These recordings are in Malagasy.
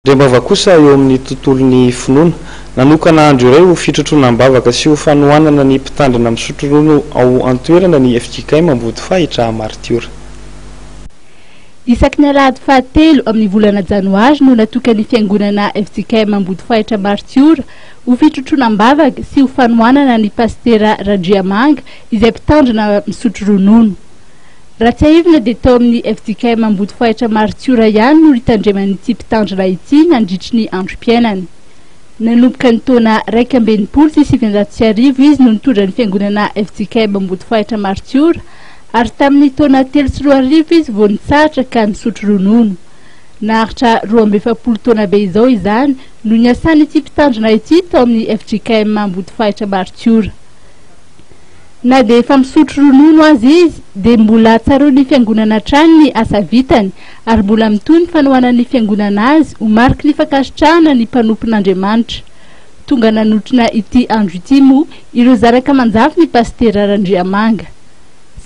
Rembava kosa eo amin'ny tontolon'ny finoana nanokana andro ireo fitrotroana ambavaka sy ho fanohanana ny mpitandrina misotro rono ao an-toerana ny FJK Mambody Fahitra Martiora. Isaky ny alahady fahatelo amin'ny volana janoary no natokany fiangonana FJK Mambody Fahitra Martiora ho fitrotroana ambavaka sy ho fanohanana ny pastera Randriamanga izay mpitandrina misotro ronono. Raha tsy aivina dia tao amin'ny FJK Mambody Fahitra Martiora ihany no hitandreman'ity mpitandrina ity nandritry ny androm-piainany. Nanomboka ny taona 2020 sy 2010 izy no nitondra ny fiangonana FJK Mambody Fahitra Martiora ary tamin'ny taona 3 izy vao nitsahatra ka nisotro ronono. Naharitra 27 taona be izao izany no niasany ity mpitandrina ity tao amin'ny FJK Mambody Fahitra Martiora. Na dia efa misotro ronono azy izy dia mbola tsaroany fiangonana trano ny asa vitany ary mbola mitony fanohanany fiangonana azy ho mariky ny fankasitrahana ny mpanompon'Andriamanitra. Tonga nanotrona ity andro ity moa ireo zaraka manjafy ny pastera Randriamanga.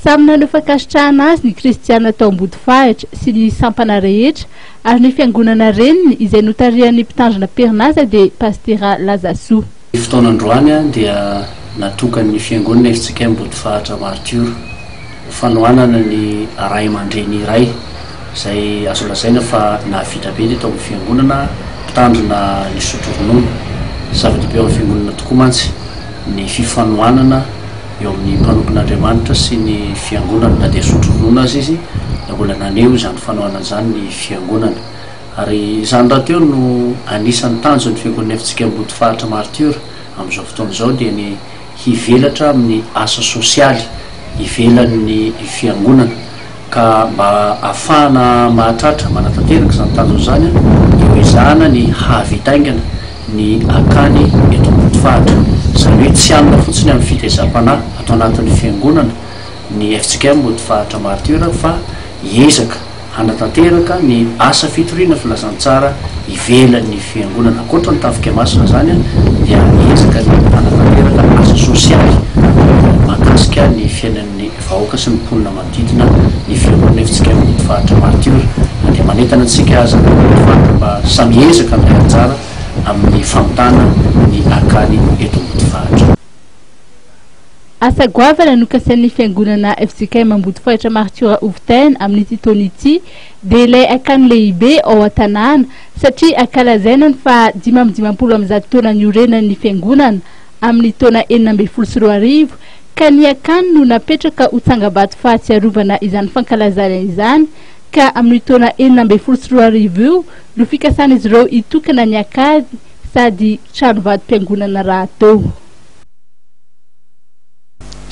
Samy nanao fankasitrahana azy ny kristiana tao Ambody Fahitra sy ny sampana rehetra ary ny fiangonana reniny izay notarihan'ny mpitandrina Pernaza dia pastera Lazasoa. Fotoanandroany dia natokany fiangonana FJK Mambody Fahitra Martiora fanohanana ny ray aman-dreny iray izay azo lazaina fa nahavita be tao amin'ny fiangonana mpitandrina ny sotro ronono. Zava-dehibe ao amin'ny fiangonana tokoa mantsy ny fifanohanana eo amin'ny mpanompon'Andriamanitra sy ny fiangonana na dia sotro ronono azy izy da mbola naneho izany fanohanana izany ny fiangonana. Ary izany raha teo no anisan'ny tanjon'ny fiangonana FJK Mambody Fahitra Martiora amin'izao fotoana izao dia ny hivelatra amin'ny asa sosialy ivelan'ny fiangonana ka mba ahafahana mahatratra manatanteraka izany tanjona izany eo izahana ny hahavitaingana ny akany eto Ambody Fahitra. Izany hoe tsy hanina fotsiny amin'ny fitaizam-panahy atao anatin'ny fiangonana ny FJK Mambody Fahitra Martiora fa hiezaka hanatanteraka ny asa fitoriana filazantsara ivelan'ny fiangonana. Ankoatra ny tafika masina zany dia hiezaka ny hanatanteraka asa sosialy mahakasika ny fiainan'ny vahoaka sy ny mponina manodidina ny fiangonana FJK Mambody Fahitra Martiora. Dia manentana antsika aza mba samy hiezaka ny anjara amin'ny famitana ny akany eto Ambody Fahitra. Asa goavana nokasan'ny fiangonana FJK Mambody Fahitra Martiora Ovitaina amin'ity taona ity dia ilay akany lehibe ao an-tanàna satria ankalazaina fa 520 taona niorenan'ny fiangonana amin'ny taona 1912 ka ny akany no napetraka ho tsangabato fahatsiarovana izany fankalazana izany ka amin'ny taona 1913 io no fikasan'izy ireo hitokana ny akady sady trano vatom-piangonana raha tao.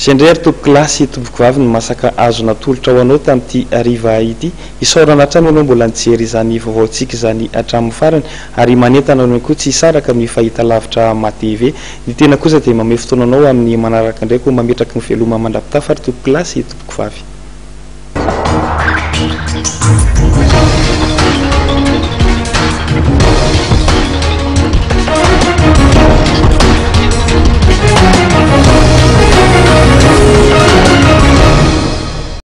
Sendrery tompo kilasy tompoko vavy ny masaka azo natolotra ho anao tamin'ity ariva ity isaorana hatrany anao mbola nijery izany vaovaontsika izany hatramin'ny farany ary manentana anao koa tsy hisaraka amin'ny fahita lavitra ma-TV. Ny tena kosa dia mamay fotoana anao amin'ny manaraka ndraiky ho mametraka ny veloma mandrapita fary tompo kilasy tompoko vavy.